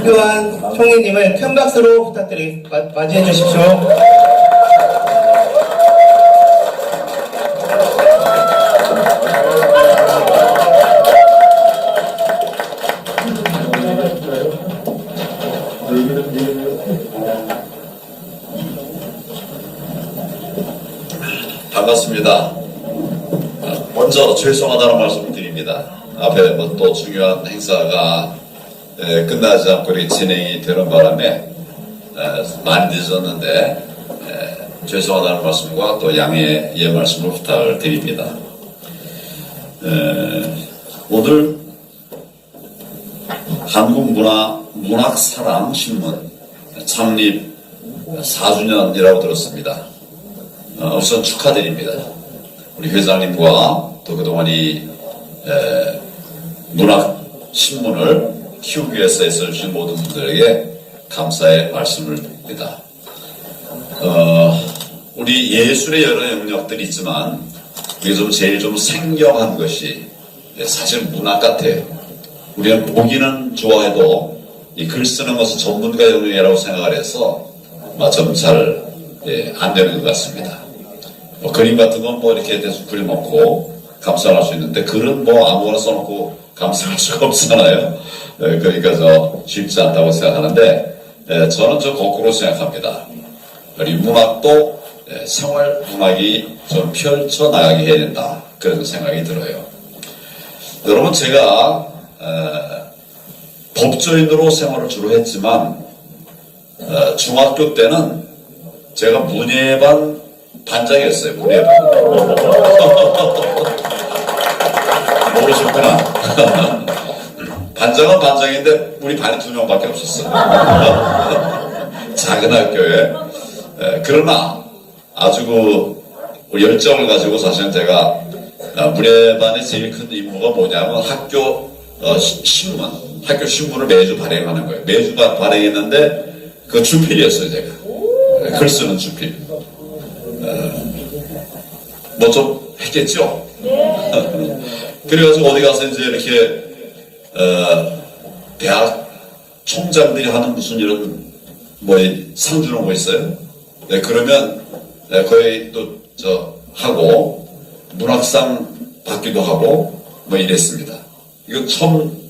박효환 총리님을 큰 박수로 맞이해 주십시오. 반갑습니다. 먼저 죄송하다는 말씀을 드립니다. 앞에 뭐 또 중요한 행사가 끝나지 않고 이렇게 진행이 되는 바람에 많이 늦었는데 죄송하다는 말씀과 또 양해의 말씀을 부탁을 드립니다. 오늘 한국문학사랑신문 창립 4주년이라고 들었습니다. 우선 축하드립니다. 우리 회장님과 또 그동안 이 문학신문을 키우기 위해서 애써주신 모든 분들에게 감사의 말씀을 드립니다. 우리 예술의 여러 영역들이 있지만 이게 제일 생경한 것이 사실 문학 같아요. 우리는 보기는 좋아해도 이 글 쓰는 것은 전문가 영역이라고 생각을 해서 좀 잘 안 되는 것 같습니다. 그림 같은 건 이렇게 대충 그려놓고 감상할 수 있는데 글은 아무거나 써놓고 감상할 수가 없잖아요. 그러니까 쉽지 않다고 생각하는데 저는 거꾸로 생각합니다. 우리 문학도 생활 문학이 좀 펼쳐나가게 해야 된다. 그런 생각이 들어요. 여러분 제가 법조인으로 생활을 주로 했지만 중학교 때는 제가 문예반 반장이었어요. 문예반. 모르셨구나. 반장은 반장인데 우리 반이 2명밖에 없었어요. 작은 학교에. 그러나 아주 열정을 가지고 사실은 제가 문예반의 제일 큰 임무가 뭐냐면 학교 신문을 매주 발행하는 거예요. 매주 발행했는데 그 주필이었어요, 제가. 글 쓰는 주필. 좀 했겠죠? 그래가지고 어디 가서 이제 이렇게, 대학 총장들이 하는 무슨 이런, 상 주는 거 있어요? 그러면, 거의 하고, 문학상 받기도 하고, 이랬습니다. 이거 처음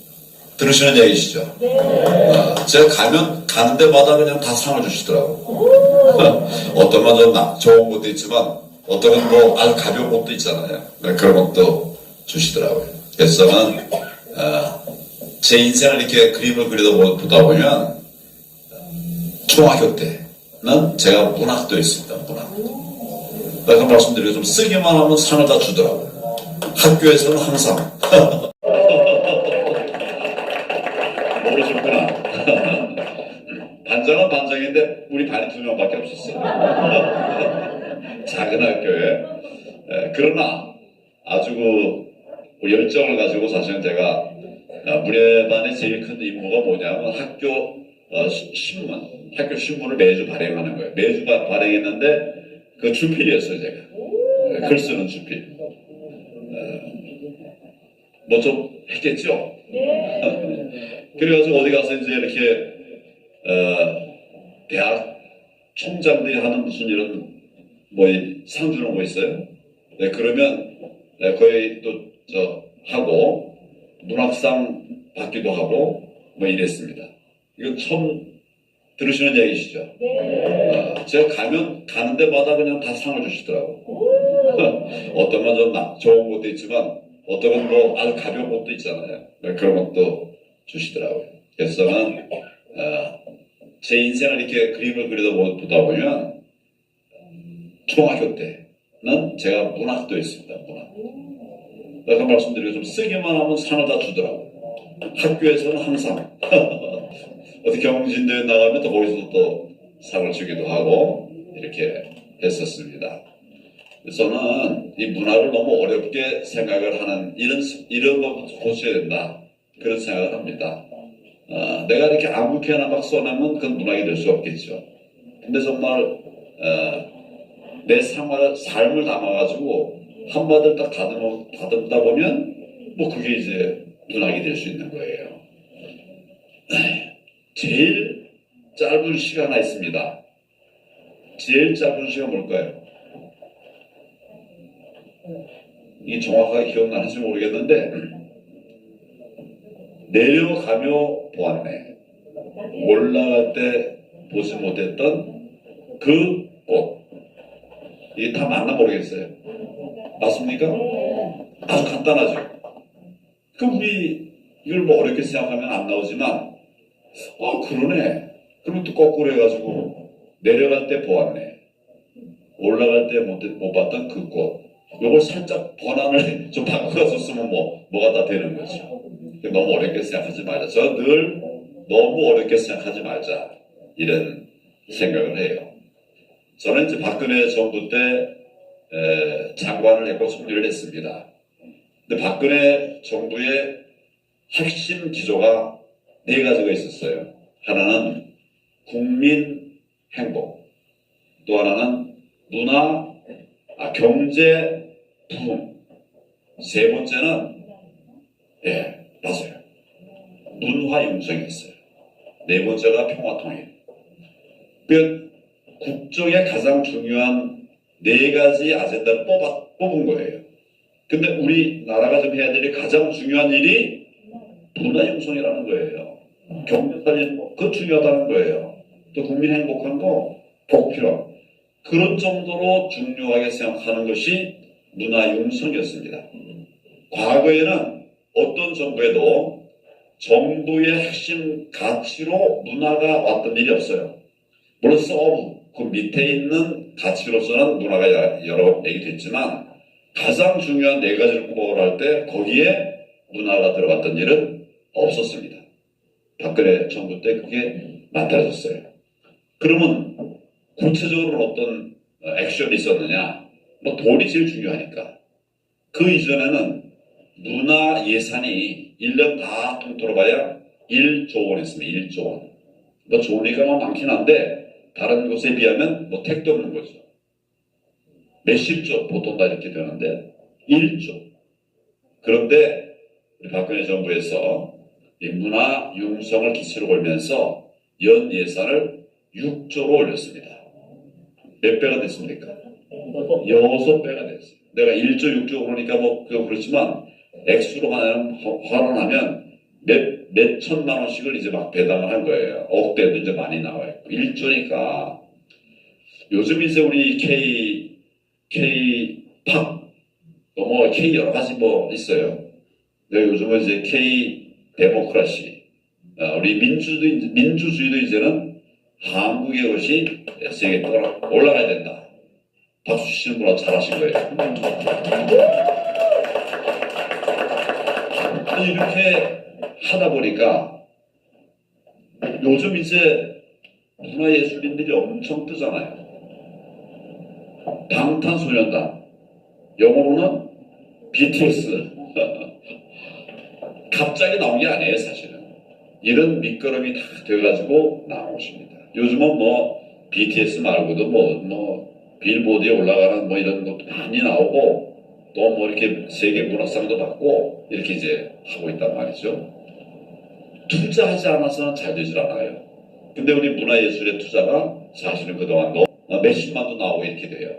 들으시는 얘기시죠? 제가 가는 데마다 그냥 다 상을 주시더라고. 어떤 건 좀 좋은 것도 있지만, 어떤 건 아주 가벼운 것도 있잖아요. 그런 것도 주시더라고요. 그래서 저는, 제 인생을 이렇게 그림을 보다 보면, 중학교 때는 제가 문학도 있습니다. 문학도. 내가 말씀드리고 쓰기만 하면 상을 다 주더라고요. 학교에서는 항상. 모르셨구나. 반장은 반장인데 우리 반이 2명밖에 없었어요. 작은 학교에. 그러나 아주 열정을 가지고 사실은 제가 문예반의 제일 큰 임무가 뭐냐면 학교 신문을 매주 발행하는 거예요. 매주 발행했는데 그 주필이었어요, 제가. 글 쓰는 주필. 좀 했겠죠? 그래가지고 어디 가서 이제 이렇게, 대학 총장들이 하는 무슨 이런, 상 주는 거 있어요? 그러면, 거의 하고, 문학상 받기도 하고, 이랬습니다. 이거 처음 들으시는 얘기시죠? 제가 가는 데마다 그냥 다 상을 주시더라고. 어떤 건 좀 좋은 것도 있지만, 어떤 건 아주 가벼운 것도 있잖아요. 그런 것도 주시더라고요. 그래서 저는, 제 인생을 이렇게 그림을 보다 보면, 중학교 때는 제가 문학도 있습니다. 문학. 내가 말씀드리고 쓰기만 하면 상을 다 주더라고요. 학교에서는 항상. 어디 경진대회 나가면 또 거기서 또 상을 주기도 하고, 이렇게 했었습니다. 저는 이 문학을 너무 어렵게 생각을 하는 이런 거 고쳐야 된다. 그런 생각을 합니다. 내가 이렇게 아무렇게나 막 써내면 그건 문학이 될 수 없겠죠. 근데 정말 내 삶을 담아가지고 한마디를 딱 다듬다 보면 그게 이제 문학이 될 수 있는 거예요. 제일 짧은 시가 하나 있습니다. 제일 짧은 시가 뭘까요? 이 정확하게 기억나는지 모르겠는데 내려가며 보았네. 올라갈 때 보지 못했던 그 꽃. 이게 다 맞나 모르겠어요. 맞습니까? 아주 간단하죠. 그럼 우리 이걸 뭐 어렵게 생각하면 안 나오지만 그러네. 그럼 또 거꾸로 해가지고 내려갈 때 보았네. 올라갈 때 못 봤던 그 꽃. 이걸 살짝 번안을 좀 바꿔서 쓰면 뭐가 다 되는 거죠. 너무 어렵게 생각하지 말자. 저 늘 너무 어렵게 생각하지 말자. 이런 생각을 해요. 저는 이제 박근혜 정부 때 장관을 했고 총리를 했습니다. 근데 박근혜 정부의 핵심 기조가 네 가지가 있었어요. 하나는 국민 행복, 또 하나는 문화, 경제 부흥, 세 번째는 맞아요. 문화 융성이 있어요. 네 번째가 평화 통일. 그 국정의 가장 중요한 네 가지 아젠다를 뽑은 거예요. 근데 우리나라가 좀 해야 될 가장 중요한 일이 문화 융성이라는 거예요. 경제 살리는 거, 그거 중요하다는 거예요. 또 국민 행복한 거 꼭 필요하고. 그런 정도로 중요하게 생각하는 것이 문화 융성이었습니다. 과거에는 어떤 정부에도 정부의 핵심 가치로 문화가 왔던 일이 없어요. 물론 서브, 그 밑에 있는 가치로서는 문화가 여러 얘기됐지만 가장 중요한 네 가지를 꼽아할 때 거기에 문화가 들어갔던 일은 없었습니다. 박근혜 정부 때 그게 만들어졌어요. 그러면 구체적으로 어떤 액션이 있었느냐? 돈이 제일 중요하니까. 그 이전에는 문화 예산이 1년 다 통틀어 봐야 1조 원 했습니다. 1조 원. 좋으니까 많긴 한데 다른 곳에 비하면 택도 없는 거죠. 몇십조 보통 다 이렇게 되는데 1조. 그런데 우리 박근혜 정부에서 이 문화 융성을 기치로 걸면서 연 예산을 6조로 올렸습니다. 몇 배가 됐습니까? 6배가 됐어요. 내가 1조 6조 그러니까 그렇지만 액수로 환원하면 몇 천만 원씩을 이제 막 배당을 한 거예요. 억대도 이제 많이 나와요. 1조니까 요즘 이제 우리 K-팝 K 여러 가지 있어요. 근데 요즘은 이제 K 데모크라시 우리 민주주의도 이제는 한국의 것이 세계에 올라가야 된다. 박수 치시는 분은 잘하신 거예요. 이렇게 하다 보니까 요즘 이제 문화예술인들이 엄청 뜨잖아요. 방탄소년단, 영어로는 BTS. 갑자기 나온 게 아니에요, 사실은. 이런 밑거름이 다 돼가지고 나온 것입니다. 요즘은 BTS 말고도 빌보드에 올라가는 이런 것도 많이 나오고 또 이렇게 세계 문화상도 받고 이렇게 이제 하고 있단 말이죠. 투자하지 않아서는 잘 되질 않아요. 근데 우리 문화예술의 투자가 사실은 그동안도 몇십만도 나오고 이렇게 돼요.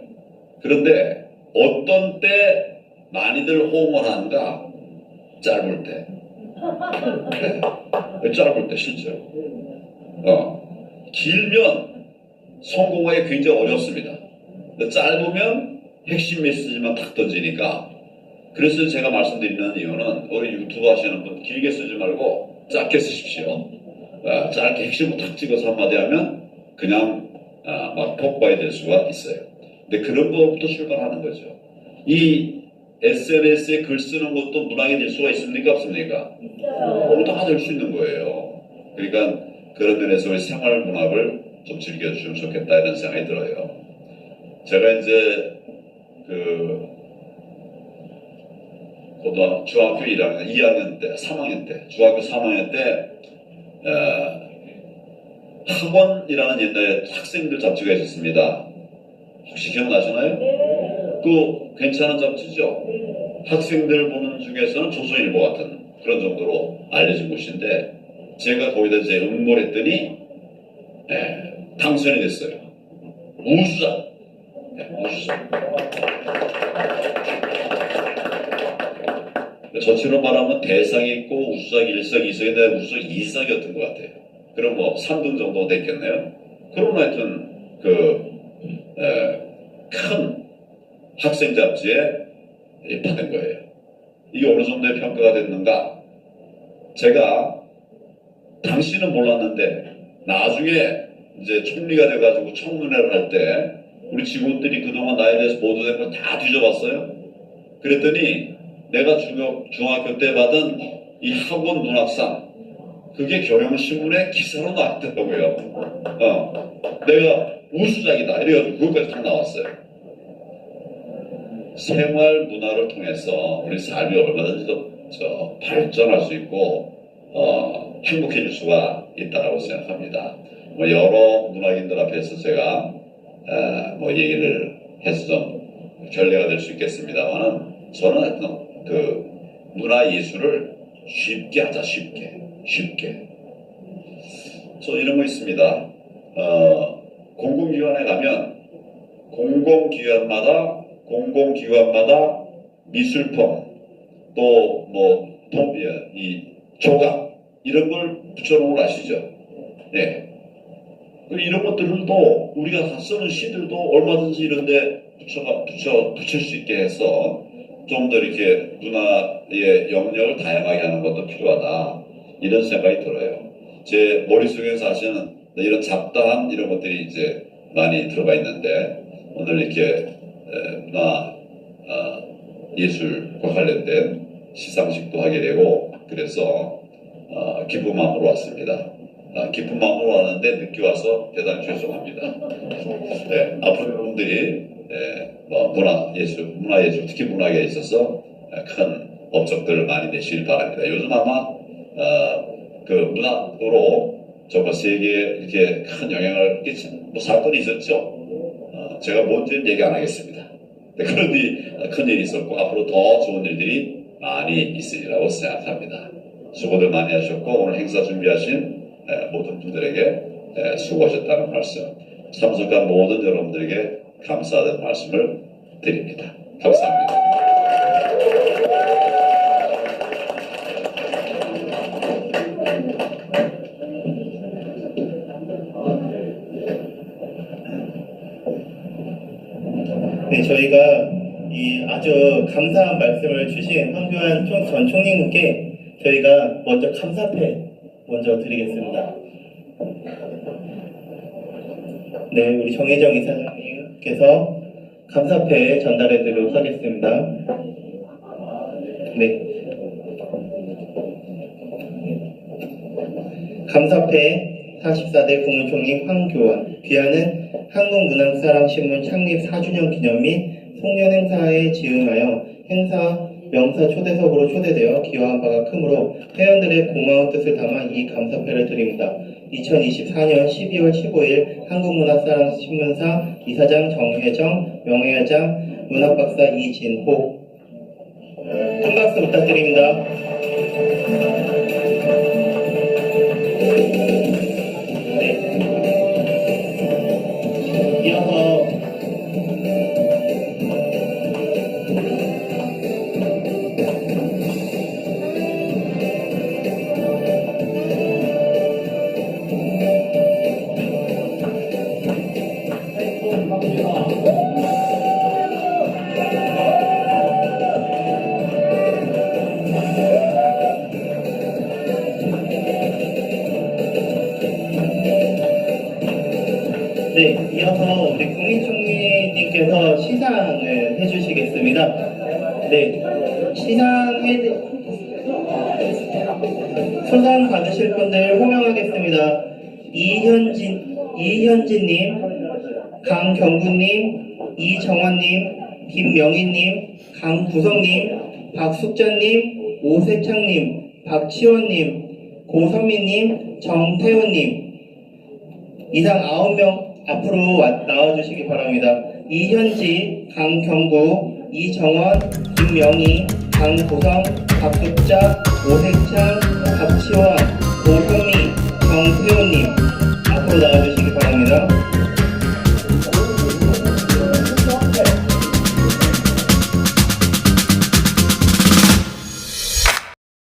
그런데 어떤 때 많이들 호응을 하는가? 짧을 때. 네. 짧을 때 실제로. 길면 성공하기 굉장히 어렵습니다. 짧으면 핵심 메시지만 탁 던지니까. 그래서 제가 말씀드리는 이유는 우리 유튜브 하시는 분 길게 쓰지 말고 짧게 쓰십시오. 짧게 핵심을 탁 찍어서 한마디 하면 그냥 막 폭발이 될 수가 있어요. 근데 그런 것부터 출발하는 거죠. 이 SNS에 글 쓰는 것도 문학이 될 수가 있습니까? 없습니까? 다 될 수 있는 거예요. 그러니까 그런 면에서 우리 생활 문학을 좀 즐겨주시면 좋겠다 이런 생각이 들어요. 제가 이제 중학교 2학년 때, 3학년 때, 중학교 3학년 때 학원이라는 옛날에 학생들 잡지가 있었습니다. 혹시 기억나시나요? 그 괜찮은 잡지죠? 학생들 보는 중에서는 조선일보 같은 그런 정도로 알려진 곳인데 제가 거기다 이제 응모를 했더니 당선이 됐어요. 우수상. 우수상. 저처럼 말하면 대상이 있고 우수상 1상, 2상인데 우수상 2상이었던 것 같아요. 그럼 뭐 3등 정도 됐겠네요. 그러면 하여튼 큰 학생 잡지에 받은 거예요. 이게 어느 정도의 평가가 됐는가? 제가 당시는 몰랐는데 나중에 이제 총리가 돼가지고 청문회를 할 때 우리 직원들이 그동안 나에 대해서 보도된 걸 다 뒤져봤어요. 그랬더니 내가 중학교 때 받은 이 학원 문학상 그게 경향신문에 기사로 나왔더라고요. 내가 우수작이다 이래가지고 그것까지 다 나왔어요. 생활 문화를 통해서 우리 삶이 얼마든지 더 발전할 수 있고 행복해질 수가 있다고 생각합니다. 뭐 여러 문학인들 앞에서 제가 뭐 얘기를 해서 좀 결례가 될 수 있겠습니다만은 저는 하여튼 그 문화 예술을 쉽게 하자, 쉽게. 저 이런 거 있습니다. 공공기관에 가면 공공기관마다 미술품 또 뭐 이 조각 이런 걸 붙여놓은 걸 아시죠? 네. 이런 것들도 우리가 쓰는 시들도 얼마든지 이런데 붙일 수 있게 해서 좀 더 이렇게 문화의 영역을 다양하게 하는 것도 필요하다 이런 생각이 들어요. 제 머릿속에 사실은 이런 잡다한 이런 것들이 이제 많이 들어가 있는데 오늘 이렇게 문화 예술과 관련된 시상식도 하게 되고 그래서 기쁜 마음으로 왔습니다. 기쁜 마음으로 왔는데 늦게 와서 대단히 죄송합니다. 네, 앞으로 여러분들이 뭐 문화예술, 특히 문학에 있어서 큰 업적들을 많이 내시길 바랍니다. 요즘 아마 그 문학으로 정말 세계에 이렇게 큰 영향을 끼친 뭐 사건이 있었죠. 제가 뭔지는 얘기 안 하겠습니다. 그런 큰 일이 있었고 앞으로 더 좋은 일들이 많이 있으리라고 생각합니다. 수고들 많이 하셨고 오늘 행사 준비하신 모든 분들에게 수고하셨다는 말씀, 참석한 모든 여러분들에게 감사하다는 말씀을 드립니다. 감사합니다. 네, 저희가 이 아주 감사한 말씀을 주신 황교안 전 총리님께 저희가 먼저 감사패 먼저 드리겠습니다. 네, 우리 정혜정 이사장님께서 감사패 전달해 드리도록 하겠습니다. 네. 감사패 44대 국무총리 황교안 귀하는 한국문학사랑신문 창립 4주년 기념 및 송년 행사에 지응하여 행사 명사 초대석으로 초대되어 기여한 바가 크므로 회원들의 고마운 뜻을 담아 이 감사패를 드립니다. 2024년 12월 15일 한국문학사랑신문사 이사장 정혜정, 명예회장 문학박사 이진호. 큰 박수 부탁드립니다. 이어서 네, 이어서 우리 국민총리님께서 시상을 해주시겠습니다. 네, 수상 받으실 분들 호명하겠습니다. 이현진님, 강경구님, 이정원님, 김명희님, 강구성님, 박숙자님, 오세창님, 박치원님, 고선미님, 정태훈님 이상 9명 앞으로 나와주시기 바랍니다. 이현지, 강경구, 이정원, 김명희, 강고성, 박숙자, 오세창, 박치원